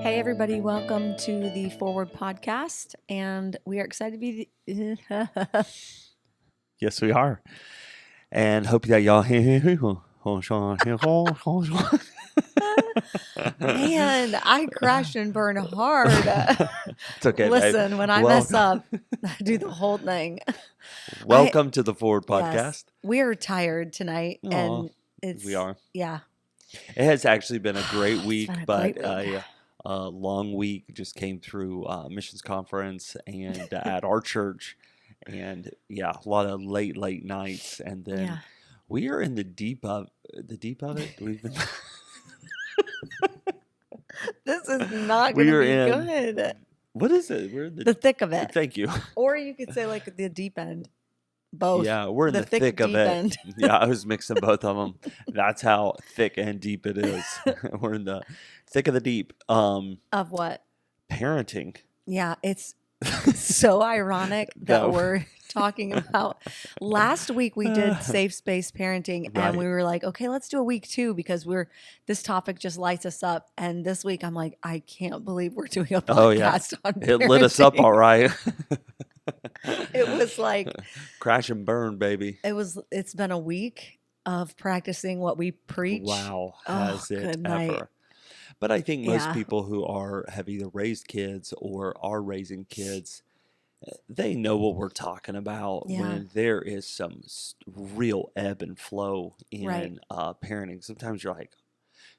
Hey, everybody, welcome to the Forward Podcast, and we are excited to be Yes, we are. And hope that y'all. Man, I crash and burn hard. It's okay, Listen, babe. when I mess up, I do the whole thing. Welcome to the Forward Yes, Podcast. we are tired tonight, Aw, and it's we are. Yeah, It has actually been a great it's week, been a but great week. a long week. Just came through missions conference and at our church, and yeah, a lot of late nights, and then Yeah, we are in the deep of it. We've been. this is not We going to are be in. good. What is it? We're in The thick of it, Thank you. or you could say like the deep end. Both. Yeah, we're in the thick of deep it. end. Yeah, I was mixing both of them. That's how thick and deep it is. We're in the thick of the deep. Of what? Parenting. Yeah, it's so ironic that No. we're talking about. Last week we did safe space parenting, and Right. we were like, okay, let's do a week 2 because this topic just lights us up. And this week I'm like, I can't believe we're doing a Oh, yeah. podcast on It lit us up parenting. all right. It was like Crash and burn, baby. it's been a week of practicing what we preach. Wow, Oh, has it good night. ever. But I think most Yeah. people who have either raised kids or are raising kids, they know what we're talking about Yeah. when there is some real ebb and flow Right. in parenting. Sometimes you're like,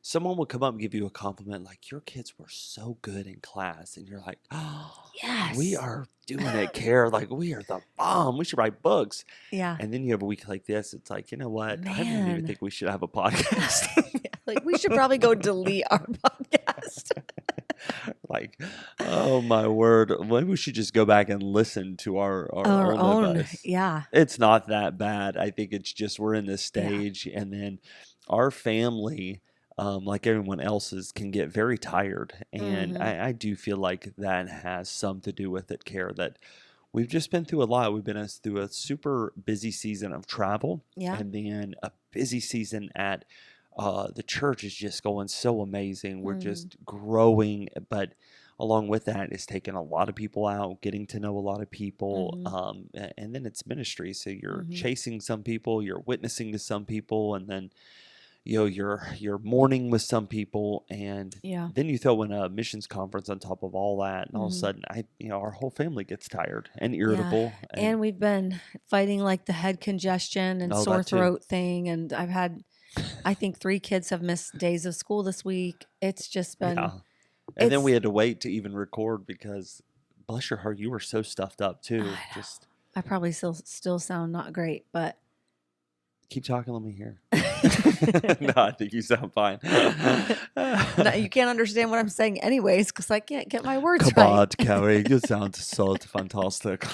someone will come up and give you a compliment like, your kids were so good in class. And you're like, oh, Yes. we are doing it, Care. Like, we are the bomb. We should write books. Yeah. And then you have a week like this. It's like, you know what? I don't even Man. think we should have a podcast. Like, we should probably go delete our podcast. Like, oh my word. Maybe we should just go back and listen to our own advice. Yeah. It's not that bad. I think it's just we're in this stage, and then our family, like everyone else's, can get very tired. And Mhm. I do feel like that has some to do with it, Care, that we've just been through a lot. We've been through a super busy season of travel, Yeah. and then a busy season at the church is just going so amazing. We're just growing, but along with that is taking a lot of people out, getting to know a lot of people, and then it's ministry. So you're chasing some people, you're witnessing to some people, and then you're mourning with some people, and Yeah. then you throw in a missions conference on top of all that, and all of a Mhm. sudden, our whole family gets tired and irritable, And we've been fighting like the head congestion and Oh, sore that too. throat thing. And I think 3 kids have missed days of school this week. It's just been, yeah. And then it's- we had to wait to even record because, bless your heart, you were so stuffed up too. I know. Just I probably still sound not great, but keep talking. Let me hear. No, I think you sound fine. no, you can't understand what I'm saying anyways because I can't get my words Come on, right. Carrie. You sound so fantastic.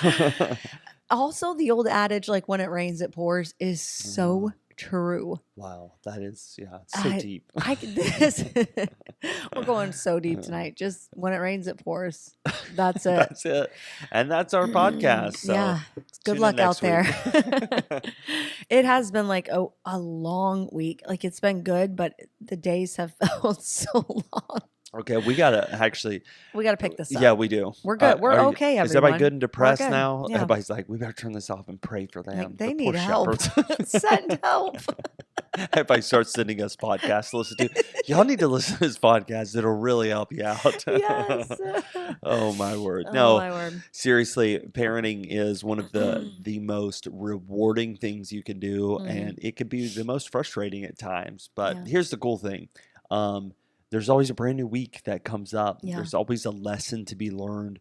Also, the old adage, like when it rains, it pours, is so true. Wow, that is, it's so deep. We're going so deep tonight. Just when it rains, it pours. That's it. That's it. And that's our podcast. So Yeah. Good tune luck in out next there. week. It has been like a long week. Like it's been good, but the days have felt so long. Okay, we got to actually. We got to pick this up. Yeah, we do. We're good. We're are you- okay, Is everybody everyone. good and depressed good. now? Yeah. Everybody's like, we better turn this off and pray for them. Like, they the need poor help. shepherds." Send help. Everybody starts sending us podcasts to listen to. Y'all need to listen to this podcast. It'll really help you out. Yes. Oh, my word. Oh, No, my word. seriously, parenting is one of the most rewarding things you can do, and it can be the most frustrating at times. But Yeah. here's the cool thing. There's always a brand new week that comes up. Yeah. There's always a lesson to be learned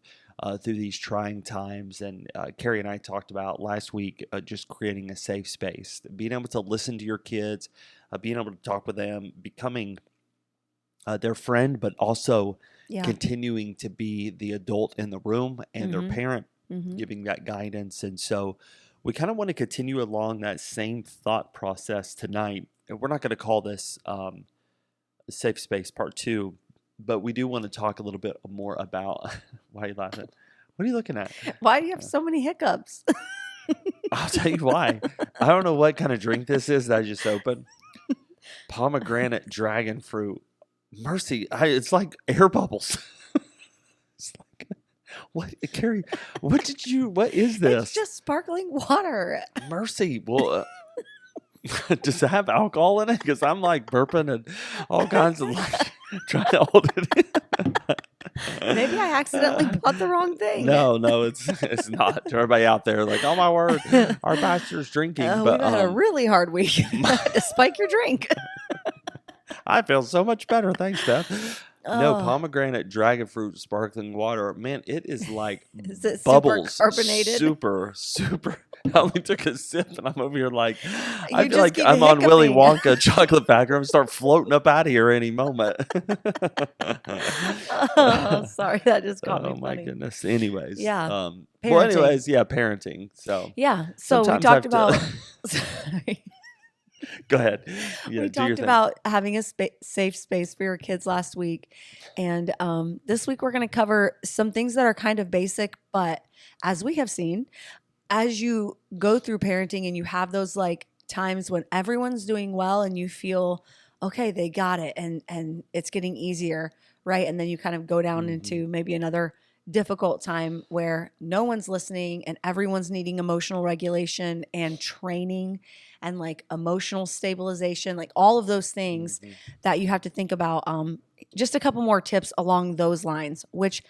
through these trying times. And Carrie and I talked about last week just creating a safe space, being able to listen to your kids, being able to talk with them, becoming their friend, but also Yeah. continuing to be the adult in the room and their parent, Mhm. giving that guidance. And so we kind of want to continue along that same thought process tonight. And we're not going to call this Safe Space Part 2, but we do want to talk a little bit more about. Why are you laughing? What are you looking at? Why do you have so many hiccups? I'll tell you why. I don't know what kind of drink this is that I just opened. Pomegranate dragon fruit. Mercy, it's like air bubbles. It's like, what, Carrie? What is It's this? just sparkling water. Mercy. Well, does it have alcohol in it? Because I'm like burping and all kinds of like trying to hold it in. Maybe I accidentally bought the wrong thing. No, it's not. To everybody out there, like, oh my word, our pastor's drinking. We've But had a really hard week. To spike your drink. I feel so much better. Thanks, Beth. No, Oh, pomegranate dragon fruit sparkling water. Man, it is like is it super bubbles. carbonated? Super, super. I only took a sip and I'm over here like, I You feel just like keep I'm on Willy hiccuping. Wonka chocolate factory. I'm going to start floating up out of here any moment. Oh, sorry, that just caught Oh me my funny. goodness. Anyways. Yeah, Well, parenting. anyways, yeah, parenting. So Yeah, so we sometimes I talked have to. about. Sorry. Go ahead. Yeah, We do your talked thing. about having a safe space for your kids last week. And this week, we're going to cover some things that are kind of basic, but as we have seen, as you go through parenting and you have those like times when everyone's doing well and you feel, okay, they got it and it's getting easier, right? And then you kind of go down Hmm. into maybe another difficult time where no one's listening and everyone's needing emotional regulation and training and like emotional stabilization, like all of those things Hmm. that you have to think about. Just a couple more tips along those lines, which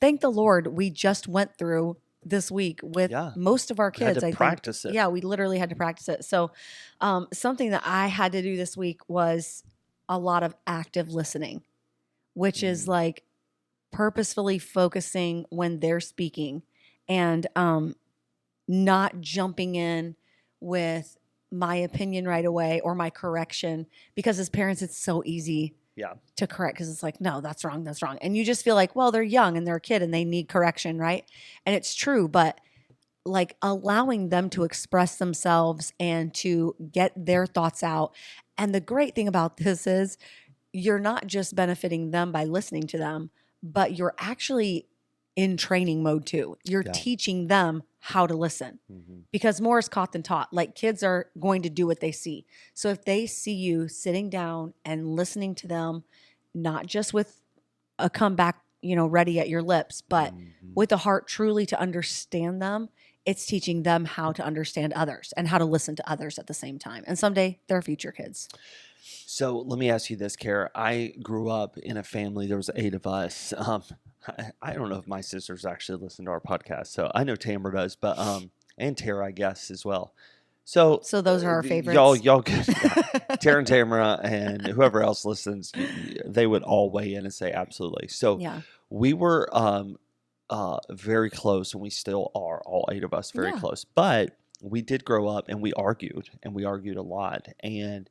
thank the Lord we just went through this week with Yeah. most of our I had kids. to I think, practice it. yeah, we literally had to practice it. So, something that I had to do this week was a lot of active listening, which is Mm. like purposefully focusing when they're speaking and not jumping in with my opinion right away or my correction, because as parents it's so easy Yeah. to correct because it's like, no, that's wrong, and you just feel like, well, they're young and they're a kid and they need correction, right? And it's true, but like allowing them to express themselves and to get their thoughts out. And the great thing about this is you're not just benefiting them by listening to them, but you're actually in training mode too. You're Yeah. teaching them how to listen, Hmm. because more is caught than taught. Like kids are going to do what they see. So if they see you sitting down and listening to them, not just with a comeback, ready at your lips, but Hmm. with a heart truly to understand them, it's teaching them how to understand others and how to listen to others at the same time. And someday they're future kids. So let me ask you this, Kara. I grew up in a family. There was 8 of us. I don't know if my sisters actually listen to our podcast. So I know Tamara does, but and Tara, I guess, as well. So So those are our y'all, favorites. y'all could, yeah, Tara and Tamara and whoever else listens, they would all weigh in and say absolutely. So Yeah. we were very close, and we still are, all 8 of us, very Yeah. close. But we did grow up, and we argued a lot. And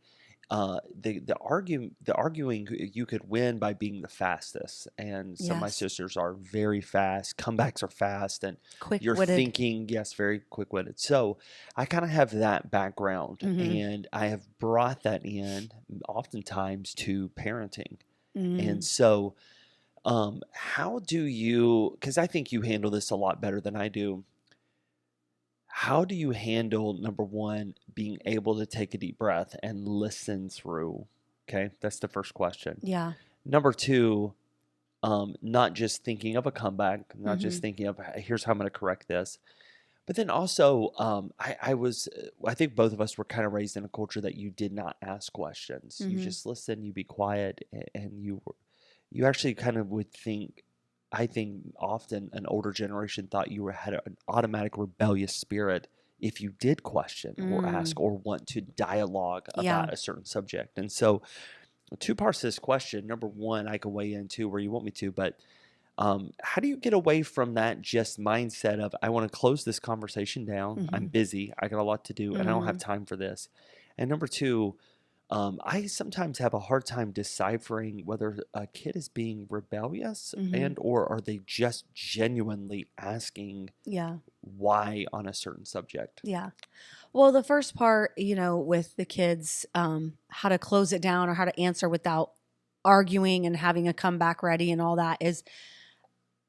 the arguing, you could win by being the fastest, and some of my Yes. sisters are very fast. Comebacks are fast, and you're Quick-witted. thinking, yes, very quick-witted. So I kind of have that background, Mhm. and I have brought that in oftentimes to parenting. And Mm. so, how do you? Because I think you handle this a lot better than I do. How do you handle, number one, being able to take a deep breath and listen through? Okay, that's the first question. Yeah. Number two, not just thinking of a comeback, not just Mhm. thinking of here's how I'm going to correct this, but then also, I think both of us were kind of raised in a culture that you did not ask questions. You Mhm. just listen, you be quiet, and you actually kind of would think. I think often an older generation thought you had an automatic rebellious spirit if you did question or Mm. ask or want to dialogue Yeah. about a certain subject. And so, two parts to this question. Number one, I can weigh into where you want me to, but how do you get away from that just mindset of, I want to close this conversation down? I'm Mhm. busy. I got a lot to do and I don't have Mhm. time for this. And number two, I sometimes have a hard time deciphering whether a kid is being rebellious Mhm. and or are they just genuinely asking Yeah. why on a certain subject. Yeah. Well, the first part, with the kids, how to close it down or how to answer without arguing and having a comeback ready and all that is,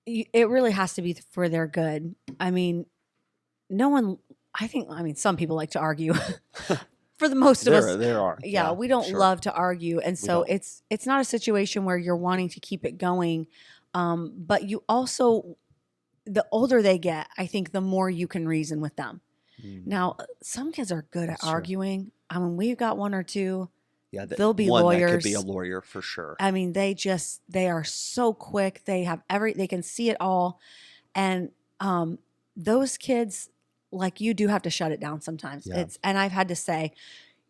it really has to be for their good. I mean, no one, I mean, some people like to argue, for the most of us. There are. Yeah, we don't sure. love to argue. And We so don't. it's not a situation where you're wanting to keep it going. But you also, the older they get, I think the more you can reason with them. Mm, Now, some kids are good at that's true. arguing. I mean, we've got one or two. Yeah, They'll be one lawyers. that could be a lawyer for sure. I mean, they are so quick. They can see it all. And those kids, like, you do have to shut it down sometimes. Yeah. And I've had to say,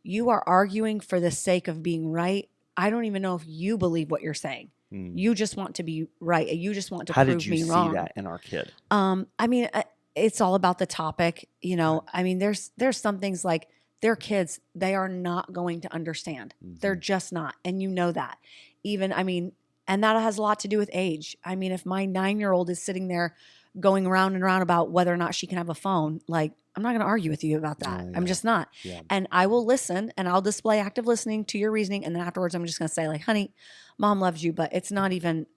you are arguing for the sake of being right. I don't even know if you believe what you're saying. Mm. You just want to be right. You just want to How prove did you me see wrong. that in our kid? I mean, it's all about the topic, you know. I mean, there's some things like, they're kids, they are not going to understand. Mm-hmm. They're just not. And you know that. Even, I mean, and that has a lot to do with age. I mean, if my 9-year-old is sitting there going around and around about whether or not she can have a phone, like, I'm not going to argue with you about that. Oh, yeah. I'm just not. Yeah. And I will listen and I'll display active listening to your reasoning. And then afterwards, I'm just going to say, like, honey, mom loves you, but it's not even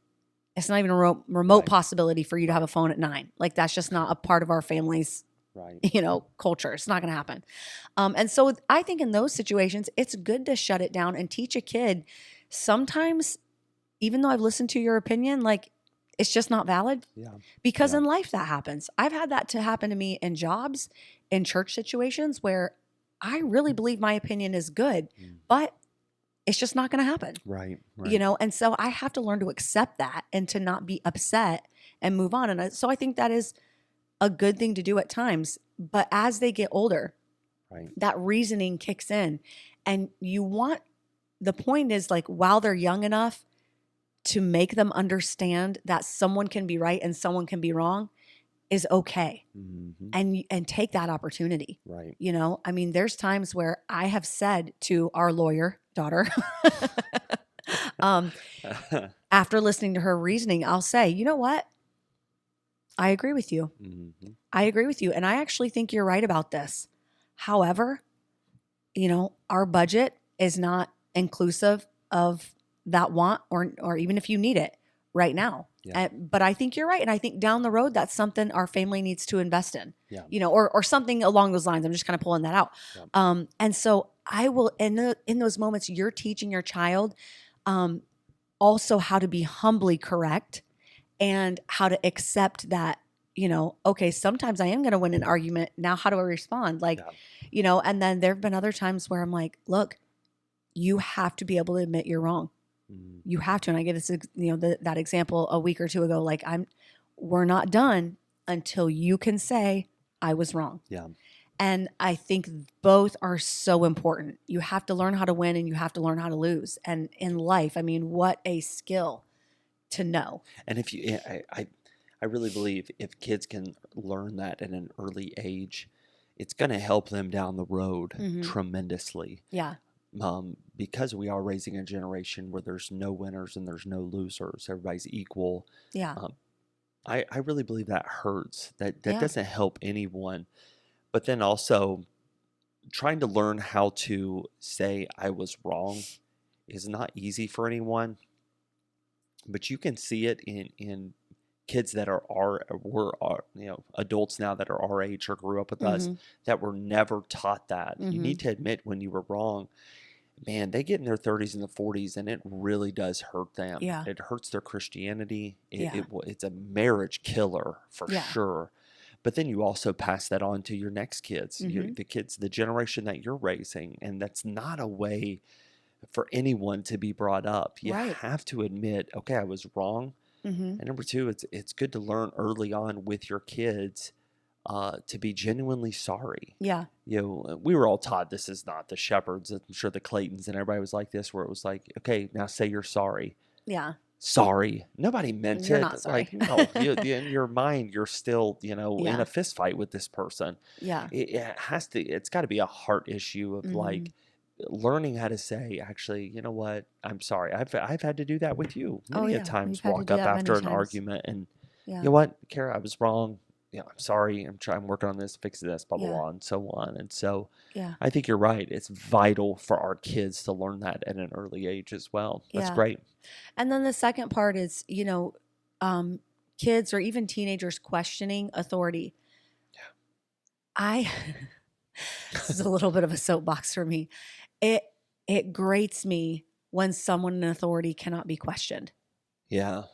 a remote Right. possibility for you to have a phone at 9. Like, that's just not a part of our family's, Right. you know, culture. It's not going to happen. And so I think in those situations, it's good to shut it down and teach a kid. Sometimes, even though I've listened to your opinion, like, it's just not valid. Yeah. Because Yeah. in life that happens. I've had that to happen to me in jobs, in church situations where I really believe my opinion is good, but it's just not going to happen. Right. Right. You know, and so I have to learn to accept that and to not be upset and move on. And so I think that is a good thing to do at times. But as they get older, Right. that reasoning kicks in. And the point is, like, while they're young enough to make them understand that someone can be right and someone can be wrong is okay. Mm-hmm. And take that opportunity. Right. You know, I mean, there's times where I have said to our lawyer daughter, after listening to her reasoning, I'll say, you know what? I agree with you. Mm-hmm. I agree with you. And I actually think you're right about this. However, you know, our budget is not inclusive of that want, or even if you need it right now. Yeah. But I think you're right. And I think down the road, that's something our family needs to invest in, Yeah. you know, or something along those lines. I'm just kind of pulling that out. Yeah. And so I will, in those moments, you're teaching your child also how to be humbly correct and how to accept that, you know, okay, sometimes I am going to win an argument. Now, how do I respond? Like, Yeah. you know, and then there've been other times where I'm like, look, you have to be able to admit you're wrong. Mm-hmm. You have to. And I gave this, you know, that example a week or two ago. Like, we're not done until you can say I was wrong. Yeah. And I think both are so important. You have to learn how to win and you have to learn how to lose. And in life, I mean, what a skill to know. And if you, I really believe if kids can learn that at an early age, it's going to help them down the road tremendously. Yeah. Because we are raising a generation where there's no winners and there's no losers. Everybody's equal. Yeah. I really believe that hurts. That Yeah. doesn't help anyone. But then also trying to learn how to say I was wrong is not easy for anyone. But you can see it in kids that were adults now that are our age or grew up with us that were never taught that. You need to admit when you were wrong. Man, they get in their 30s and the 40s and it really does hurt them. Yeah. It hurts their Christianity. Yeah. It's a marriage killer for Yeah. sure. But then you also pass that on to your next kids, the generation that you're raising. And that's not a way for anyone to be brought up. You Right. have to admit, okay, I was wrong. And number two, it's good to learn early on with your kids to be genuinely sorry. Yeah. You know, we were all taught this is not the Shepherds. I'm sure the Claytons and everybody was like this, where it was like, okay, now say you're sorry. Yeah. Sorry. Nobody meant You're it. not sorry. Like, no, in your mind, you're still, in Yeah. a fist fight with this person. Yeah. It's got to be a heart issue of like learning how to say, actually, you know what? I'm sorry. I've had to do that with you many yeah. times. We've had to Walk do up that after many an times. argument and Yeah. you know what, Kara, I was wrong. I'm sorry. I'm working on this, fixing this, blah blah Yeah. blah, and so on. And so, Yeah. I think you're right. It's vital for our kids to learn that at an early age as well. That's Yeah. great. And then the second part is, you know, kids or even teenagers questioning authority. Yeah. This is a little bit of a soapbox for me. It it grates me when someone in authority cannot be questioned. Yeah.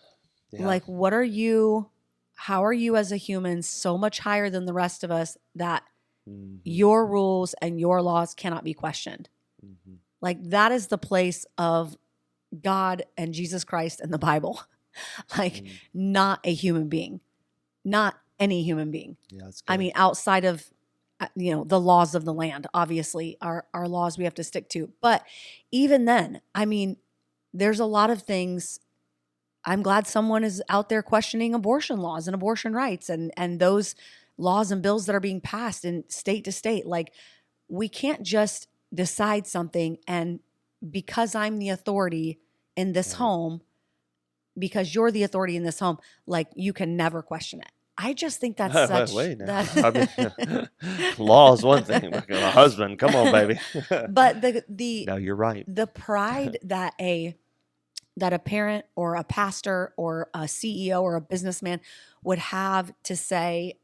Yeah. Like, what are you? How are you as a human so much higher than the rest of us that Hmm. your rules and your laws cannot be questioned? Hmm. Like, that is the place of God and Jesus Christ and the Bible. Like, Mm. not a human being, not any human being. Yeah, that's I good. mean, outside of the laws of the land, obviously our laws we have to stick to. But even then, I mean, there's a lot of things. I'm glad someone is out there questioning abortion laws and abortion rights and those laws and bills that are being passed in state to state. Like, we can't just decide something and because I'm the authority in this Right. home, because you're the authority in this home, like you can never question it. I just think that's Wait, such wait now. I that. mean, law is one thing, but a husband, come on, baby. But the No, you're right. the pride that a parent or a pastor or a CEO or a businessman would have to say,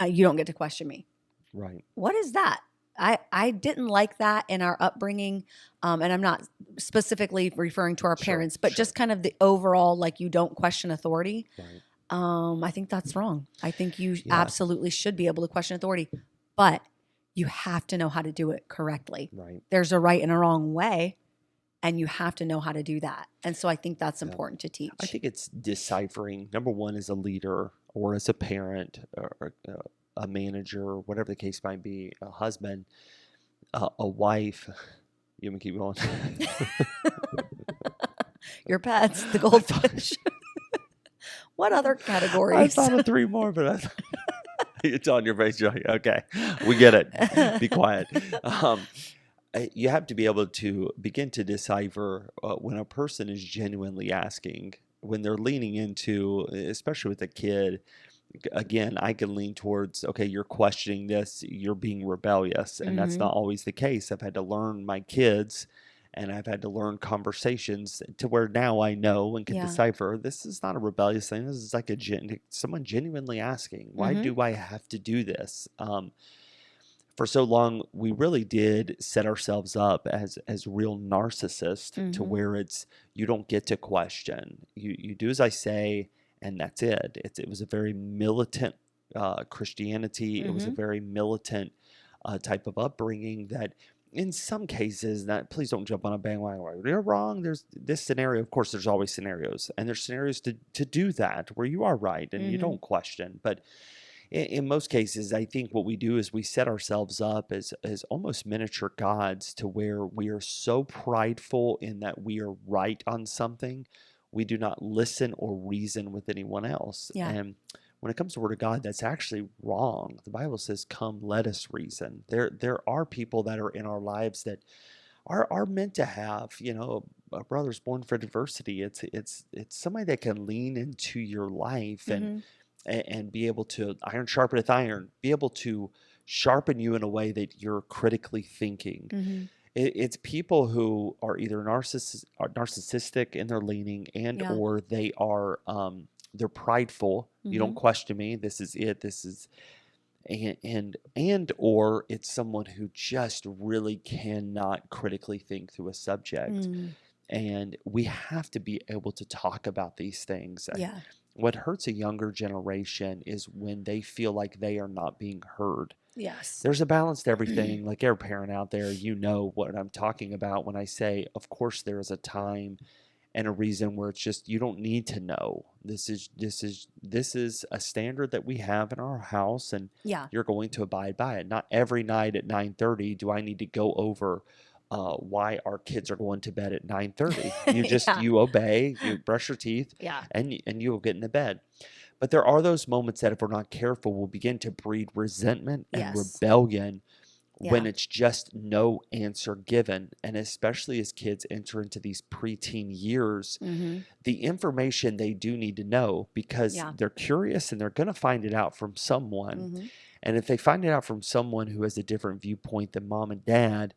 you don't get to question me. Right. What is that? I didn't like that in our upbringing. And I'm not specifically referring to our Sure. parents, but Sure. just kind of the overall, like, you don't question authority. Right. I think that's wrong. I think you Yeah. absolutely should be able to question authority, but you have to know how to do it correctly. Right. There's a right and a wrong way, and you have to know how to do that. And so I think that's Yeah. important to teach. I think it's deciphering. Number one, as a leader or as a parent or a manager, whatever the case might be, a husband, a wife. You can keep going. Your pets, the I thought, goldfish. What other I categories? thought of three more, but it's on your face. You're like, okay, we get it. Be quiet. You have to be able to begin to decipher when a person is genuinely asking, when they're leaning into, especially with a kid. Again, I can lean towards, okay, you're questioning this, you're being rebellious. And that's Mhm. not always the case. I've had to learn my kids and I've had to learn conversations to where now I know and can Yeah. decipher this is not a rebellious thing. This is like someone genuinely asking, why Mhm. do I have to do this? For so long, we really did set ourselves up as real narcissists to Mhm. where it's you don't get to question. You do as I say, and that's it. It was a very militant Christianity. It was a Mhm. very militant type of upbringing that. In some cases, that please don't jump on a bandwagon. You're wrong. There's this scenario. Of course, there's always scenarios, and there's scenarios to do that where you are right and you Mhm. don't question. But in most cases, I think what we do is we set ourselves up as almost miniature gods to where we are so prideful in that we are right on something, we do not listen or reason with anyone else. Yeah. And when it comes to the Word of God, that's actually wrong. The Bible says, "Come, let us reason." There are people that are in our lives that are meant to have, a brother's born for adversity. It's somebody that can lean into your life Mhm. and be able to iron sharpeneth iron, be able to sharpen you in a way that you're critically thinking. Mhm. It's people who are either narcissistic in their leaning and Yeah. or they're prideful. You don't Mhm. question me. This is it. This is and or it's someone who just really cannot critically think through a subject. Mm. And we have to be able to talk about these things. Yeah. What hurts a younger generation is when they feel like they are not being heard. Yes. There's a balance to everything. Like every parent out there, you know what I'm talking about when I say, of course, there is a time and a reason where it's just you don't need to know. This is a standard that we have in our house, and Yeah. you're going to abide by it. Not every night at 9:30 do I need to go over why our kids are going to bed at 9:30. Yeah. You obey, you brush your teeth, Yeah. and you will get into bed. But there are those moments that if we're not careful will begin to breed resentment and Yes. rebellion when Yeah. it's just no answer given. And especially as kids enter into these preteen years, Mhm. the information they do need to know because Yeah. they're curious and they're going to find it out from someone. Mhm. And if they find it out from someone who has a different viewpoint than mom and dad,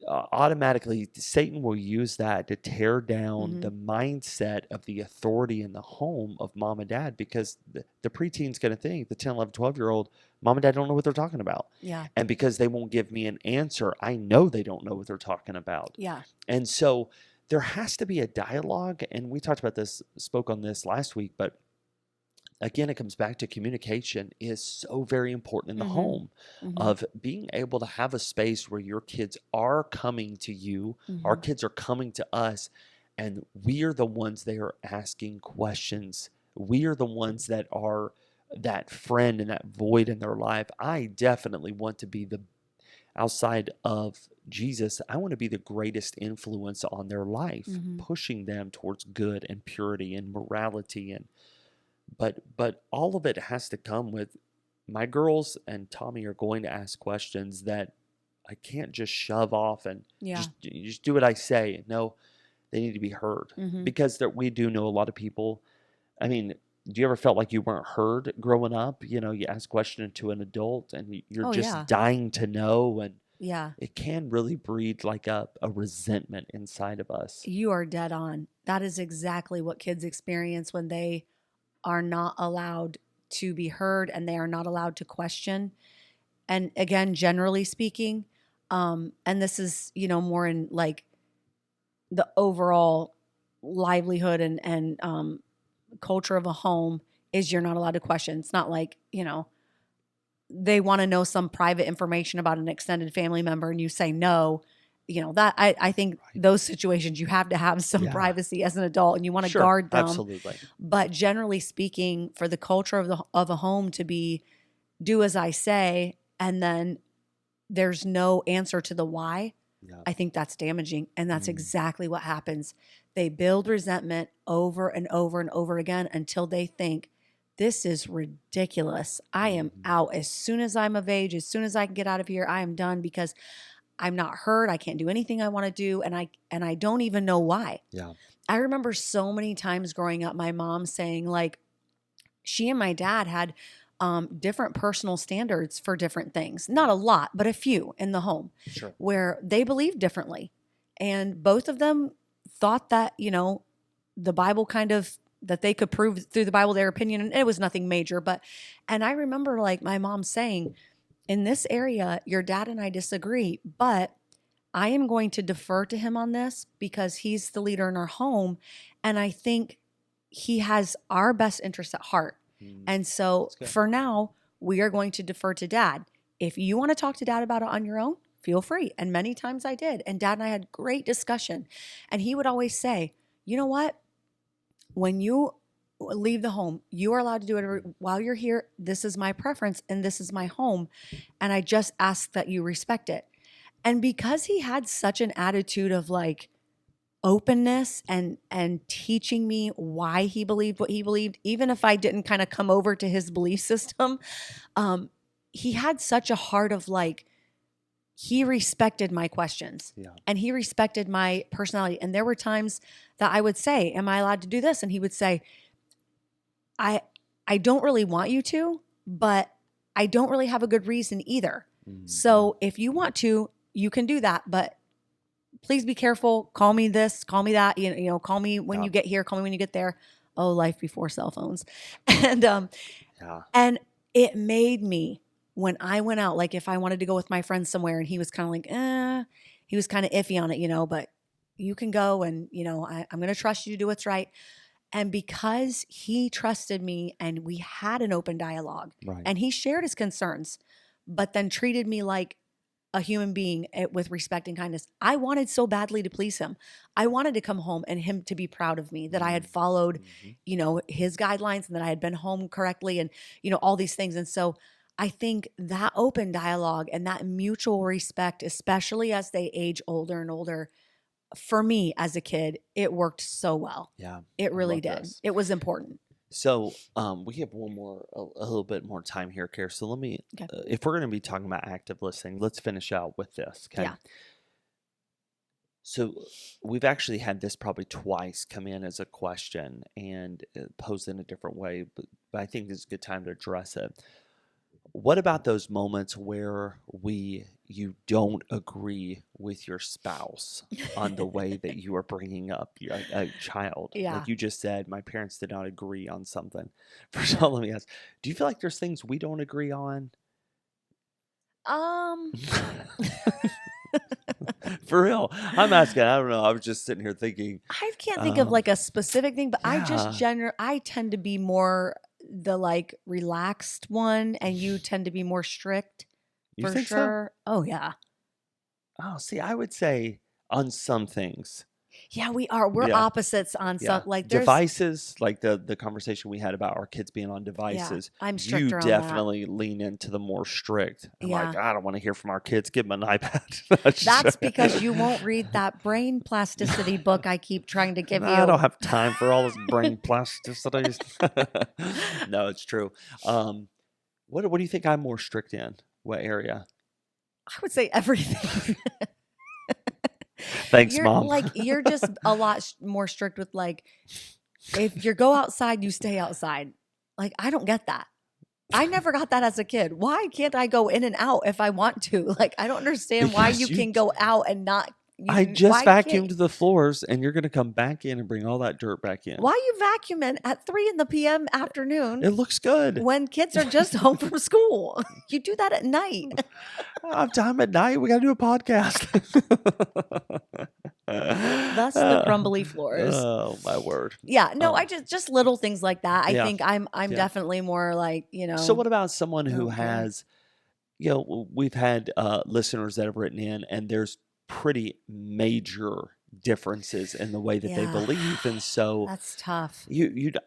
automatically Satan will use that to tear down Mm-hmm. the mindset of the authority in the home of mom and dad, because the preteen's going to think, the 10, 11, 12-year-old, mom and dad don't know what they're talking about. Yeah. And because they won't give me an answer, I know they don't know what they're talking about. Yeah. And so there has to be a dialogue. And we talked about this, spoke on this last week, but again, it comes back to communication is so very important in the Mm-hmm. home, Mm-hmm. of being able to have a space where your kids are coming to you, our Mm-hmm. kids are coming to us, and we are the ones they are asking questions. We are the ones that are that friend and that void in their life. I definitely want to be the outside of Jesus, I want to be the greatest influence on their life, Mm-hmm. pushing them towards good and purity and morality, and but all of it has to come with, my girls and Tommy are going to ask questions that I can't just shove off and Yeah. just do what I say. No, they need to be heard, Mm-hmm. because we do know a lot of people. I mean, do you ever felt like you weren't heard growing up? You know, you ask a question to an adult and you're Oh, just yeah. dying to know, and Yeah. it can really breed like a resentment inside of us. You are dead on. That is exactly what kids experience when they are not allowed to be heard and they are not allowed to question. And again, generally speaking, and this is, more in like the overall livelihood and culture of a home, is you're not allowed to question. It's not like, they want to know some private information about an extended family member and you say no. That I think Right. those situations you have to have some Yeah. privacy as an adult and you want to Sure, guard them. absolutely. But generally speaking, for the culture of a home to be do as I say, and then there's no answer to the why, Yeah. I think that's damaging. And that's Mm. exactly what happens. They build resentment over and over and over again until they think, this is ridiculous. I am Mhm. out as soon as I'm of age, as soon as I can get out of here, I am done because I'm not heard. I can't do anything I want to do. And I don't even know why. Yeah. I remember so many times growing up, my mom saying, like, she and my dad had different personal standards for different things. Not a lot, but a few in the home Sure. where they believed differently. And both of them thought that, the Bible kind of, that they could prove through the Bible their opinion. And it was nothing major. And I remember like my mom saying, in this area, your dad and I disagree, but I am going to defer to him on this because he's the leader in our home. And I think he has our best interests at heart. Mm. And so That's good. for now, we are going to defer to dad. If you want to talk to dad about it on your own, feel free. And many times I did. And dad and I had great discussion. And he would always say, you know what? When you leave the home, you are allowed to do it while you're here. This is my preference and this is my home. And I just ask that you respect it. And because he had such an attitude of like openness and teaching me why he believed what he believed, even if I didn't kind of come over to his belief system, he had such a heart of like, he respected my questions. Yeah. And he respected my personality. And there were times that I would say, am I allowed to do this? And he would say, I don't really want you to, but I don't really have a good reason either. Mhm. So if you want to, you can do that, but please be careful. Call me this, call me that, call me when Yeah. you get here, call me when you get there. Oh, life before cell phones. And Yeah. and it made me, when I went out, like if I wanted to go with my friends somewhere and he was kind of like, he was kind of iffy on it, but you can go and, I'm going to trust you to do what's right. And because he trusted me and we had an open dialogue Right. and he shared his concerns, but then treated me like a human being with respect and kindness. I wanted so badly to please him. I wanted to come home and him to be proud of me that I had followed, Mhm. his guidelines and that I had been home correctly and, all these things. And so I think that open dialogue and that mutual respect, especially as they age older and older, for me as a kid, it worked so well. Yeah. It I really love did. this. It was important. So we have one more, a little bit more time here, Care. So let me, Okay. if we're going to be talking about active listening, let's finish out with this. Okay. Yeah. So we've actually had this probably twice come in as a question and posed in a different way, but I think this is a good time to address it. What about those moments where you don't agree with your spouse on the way that you are bringing up a child? Yeah. Like you just said, my parents did not agree on something. First of all, let me ask, do you feel like there's things we don't agree on? Um, For real. I'm asking. I don't know. I was just sitting here thinking, I can't think of um, like a specific thing, but yeah. I tend to be more the like relaxed one, and you tend to be more strict You for think so? sure. Oh yeah. Oh, see, I would say on some things. Yeah, we are. We're Yeah. opposites on some Yeah. like there's Devices, like the conversation we had about our kids being on yeah, devices, I'm you stricter on that. definitely lean into the more strict. I'm like, Yeah. I don't want to hear from our kids. Give them an iPad. That's That's just- because you won't read that brain plasticity book I keep trying to give I don't you. have time for all this brain plasticities. No, it's true. What do you think I'm more strict in? What area? I would say everything. Thanks, Mom. You're just a lot more strict with like if you go outside, you stay outside. Like I don't get that. I never got that as a kid. Why can't I go in and out if I want to? Like I don't understand why Because you can go out and not I just why can't vacuumed the floors, and you're going to come back in and bring all that dirt back in. why you vacuuming at 3 in the PM afternoon It looks good. when kids are just home from school? You do that at night. I have time at night. We got to do a podcast. Thus the crumbly floors. Oh my word! Yeah, no, I Um, just little things like that. I yeah, think I'm yeah. definitely more like, So, what about someone I who don't care. has, we've had listeners that have written in, and there's pretty major differences in the way that they Yeah. believe, and so That's tough.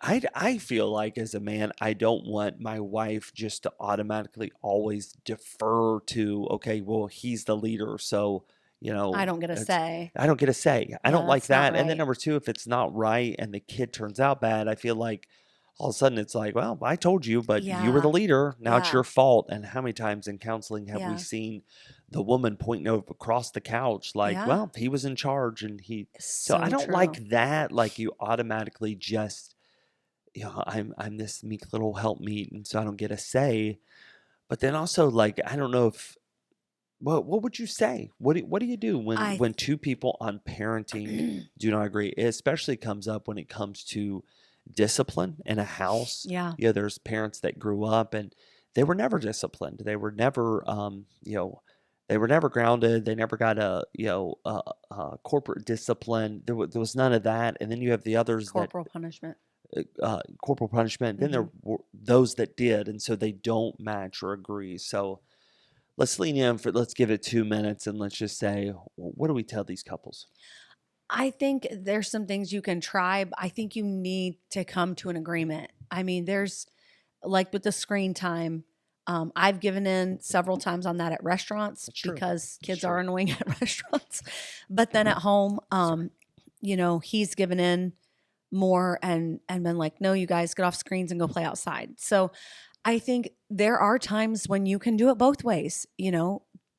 I feel like as a man, I don't want my wife just to automatically always defer to, okay, well, he's the leader, so I don't get a it's say. I don't get a say. I Yeah, don't like that's not that. And then right. number two, if it's not right and the kid turns out bad, I feel like all of a sudden it's like, well, I told you, but you were the Yeah. leader. Now it's Yeah. your fault. And how many times in counseling have we Yeah. seen the woman pointing over across the couch like, Yeah. well, he was in charge and he so I So don't true. like that. Like you automatically just, I'm this meek little helpmeet, and so I don't get a say. But then also, like, I don't know if what would you say? What do you do when I two people on parenting do not agree? It especially comes up when it comes to discipline in a house. yeah. Yeah, there's parents that grew up and they were never disciplined. They were never, they were never grounded. They never got corporate discipline. There was none of that. And then you have the others that Corporal punishment. corporal punishment. Then there Mhm. were those that did, and so they don't match or agree. So let's lean in for let's give it 2 minutes and let's just say, what do we tell these couples? I think there's some things you can try, but I think you need to come to an agreement. I mean, there's like with the screen time, I've given in several times on that at restaurants That's true. because That's kids true. are annoying at restaurants. But then at home, Sorry. he's given in more and been like, no, you guys get off screens and go play outside. So I think there are times when you can do it both ways,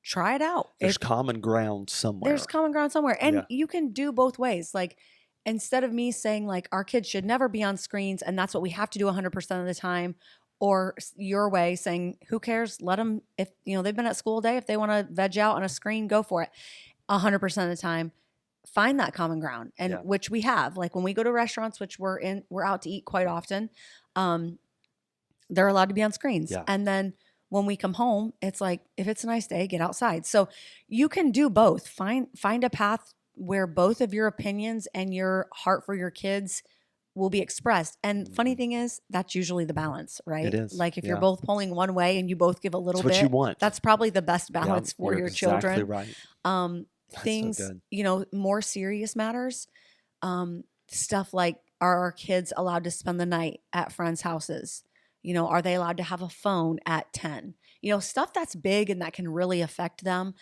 try it out. There's common ground somewhere. There's common ground somewhere. And Yeah. you can do both ways. Like instead of me saying like our kids should never be on screens and that's what we have to do 100% of the time, or your way saying who cares, let them, if they've been at school all day, if they want to veg out on a screen, go for it 100% of the time. Find that common ground, and Yeah. which we have. Like when we go to restaurants, which we're out to eat quite often, they're allowed to be on screens. Yeah. And then when we come home, it's like, if it's a nice day, get outside. So you can do both. Find a path where both of your opinions and your heart for your kids will be expressed. And funny Mhm. thing is, that's usually the balance, right? It is. Like if you're Yeah. both pulling one way and you both give a little It's what you bit, want. that's probably the best Yeah, balance for you're your exactly children. right. Um, That's so things, good. more serious matters. Stuff like, are our kids allowed to spend the night at friends' houses? Are they allowed to have a phone at 10? Stuff that's big and that can really affect them.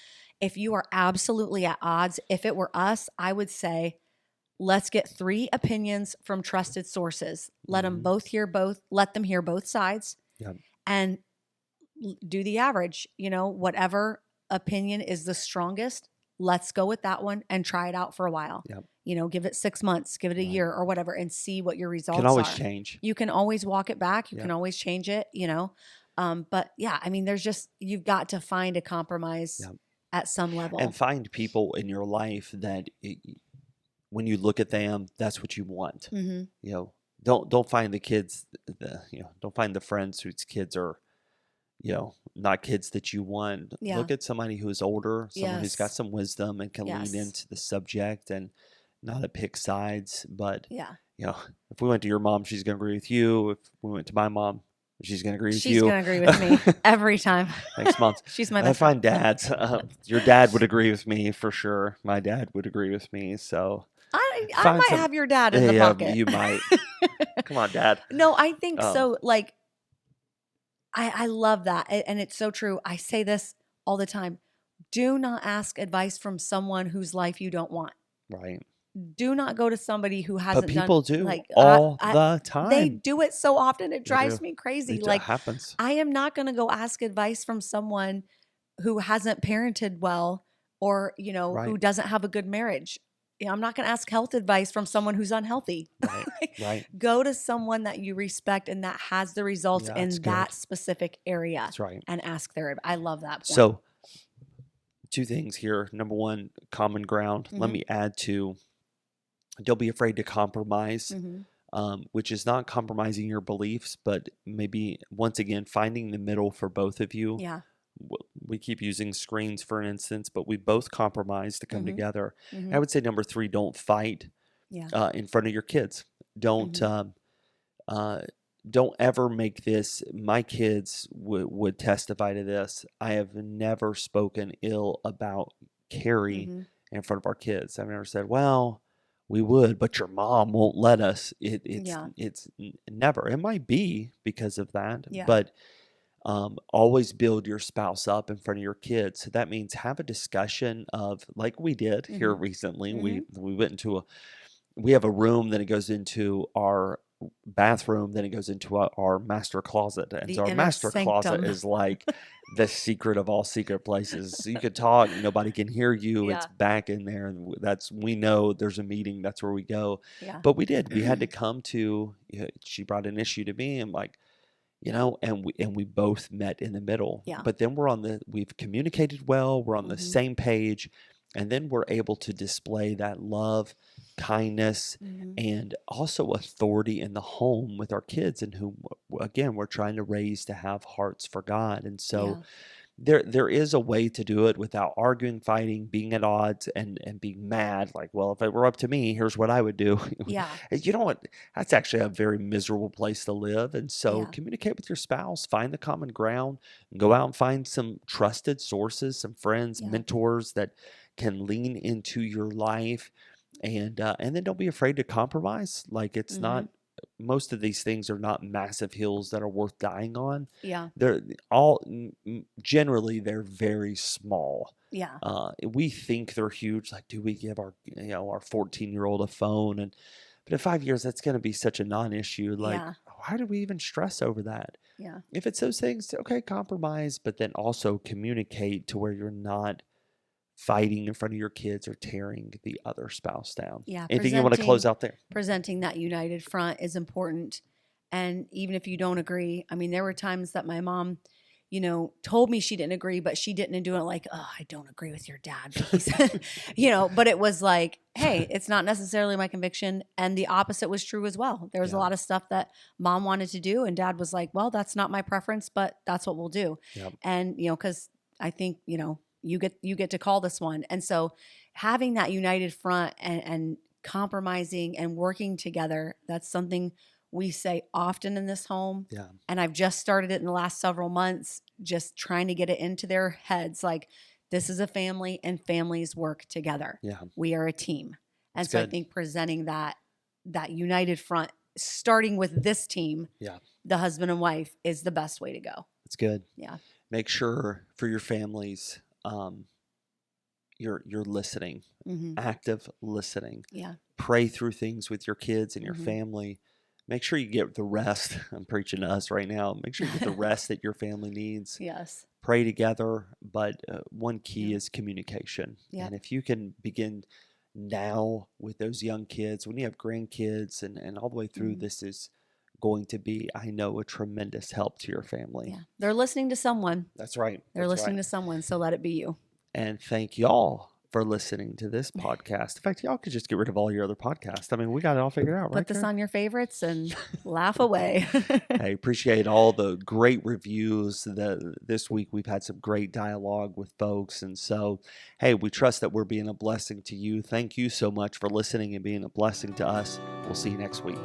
If you are absolutely at odds, if it were us, I would say, let's get 3 opinions from trusted sources. Let them Mhm. let them hear both sides Yep. and do the average. Whatever opinion is the strongest, let's go with that one and try it out for a while. Yep. Give it 6 months, give it a Right. year or whatever and see what your Can results always are. change. You can always walk it back. You Yep. can always change it. But yeah, I mean, you've got to find a compromise Yeah. at some level. And find people in your life that when you look at them, that's what you want. Mm-hmm. You know, don't find the kids, don't find the friends whose kids are, not kids that you want. Yeah. Look at somebody who's older, someone who's got Yes. some wisdom and can lean Yes. into the subject and not to pick sides. But, Yeah. if we went to your mom, she's going to agree with you. If we went to my mom, she's going to agree with She's you. going to agree with me every time. Thanks, Mom. She's my I best friend. find dads. Your dad would agree with me for sure. My dad would agree with me. So I find might some. have your dad in the Yeah, pocket. you might. Come on, Dad. No, I think Um, so. Like, I love that. And it's so true. I say this all the time. Do not ask advice from someone whose life you don't want. Right. Do not go to somebody who But hasn't people done do like all I the they time. do it so often it They drives do. me crazy. It Like, happens. I am not going to go ask advice from someone who hasn't parented well or, who Right. doesn't have a good marriage. I'm not going to ask health advice from someone who's unhealthy. Right. Right. Go to someone that you respect and that has the results Yeah, that's in that good. specific area That's right. and ask their. I love that point. So, two things here. Number one, common ground. Let Mhm. me add to. Don't be afraid to compromise. Mhm. Which is not compromising your beliefs, but maybe once again finding the middle for both of you. Yeah. We keep using screens for an instance, but we both compromise to come Mhm. together. Mhm. I would say number three, don't fight Yeah. in front of your kids. Don't Mhm. don't ever make this. My kids would testify to this. I have never spoken ill about Carrie Mhm. in front of our kids. I've never said, "Well, we would, but your mom won't let us." Yeah. Never. It might be because of that, Yeah. but always build your spouse up in front of your kids. So that means have a discussion of like we did here Mhm. recently. Mhm. We went into we have a room, then it goes into our bathroom, then it goes into our master closet. And The so our inner master closet sanctum. is like the secret of all secret places. So you could talk, nobody can hear you. It's Yeah. back in there. And we know there's a meeting. That's where we go. Yeah. But we did. We had to come to, she brought an issue to me and like, and we both met in the middle. Yeah. But then we've communicated well, we're on the Mhm. same page, and then we're able to display that love, kindness, Mhm. and also authority in the home with our kids, and who again we're trying to raise to have hearts for God. And so Yeah. there is a way to do it without arguing, fighting, being at odds, and being mad. Like, well, if it were up to me, here's what I would do. Yeah. You know what? That's actually a very miserable place to live. And so Yeah. communicate with your spouse, find the common ground, and go out and find some trusted sources, some friends, Yeah. mentors that can lean into your life. And then don't be afraid to compromise. Like it's not. Mhm. Most of these things are not massive hills that are worth dying on. Yeah. They're all generally they're very small. Yeah. We think they're huge. Like, do we give our 14-year-old a phone? And but in 5 years, that's going to be such a non-issue. Like, Yeah. why do we even stress over that? Yeah. If it's those things, okay, compromise, but then also communicate to where you're not fighting in front of your kids or tearing the other spouse down. Yeah. Anything you want to close out there? Presenting that united front is important. And even if you don't agree, I mean, there were times that my mom, told me she didn't agree, but she didn't do it like, oh, I don't agree with your dad. But he said, but it was like, hey, it's not necessarily my conviction. And the opposite was true as well. There was a Yeah. lot of stuff that mom wanted to do. And dad was like, well, that's not my preference, but that's what we'll do. Yep. And, because I think, you get to call this one. And so having that united front and compromising and working together, that's something we say often in this home. Yeah. And I've just started it in the last several months, just trying to get it into their heads. Like, this is a family and families work together. Yeah. We are a team. And That's so good. I think presenting that united front, starting with this team, Yeah. the husband and wife, is the best way to go. That's good. Yeah. Make sure for your families, you're listening, Mm-hmm. active listening. Yeah. Pray through things with your kids and your Mhm. family. Make sure you get the rest. I'm preaching to us right now. Make sure you get the rest that your family needs. Yes. Pray together, but one key Yeah. is communication. Yep. And if you can begin now with those young kids, when you have grandkids and all the way through, Mhm. this is going to be, I know, a tremendous help to your family. Yeah. They're listening to someone. That's right. They're listening to someone. So let it be you. And thank y'all for listening to this podcast. In fact, y'all could just get rid of all your other podcasts. I mean, we got it all figured out, right? Put this on your favorites and laugh away. I appreciate all the great reviews. This week we've had some great dialogue with folks. And so, hey, we trust that we're being a blessing to you. Thank you so much for listening and being a blessing to us. We'll see you next week.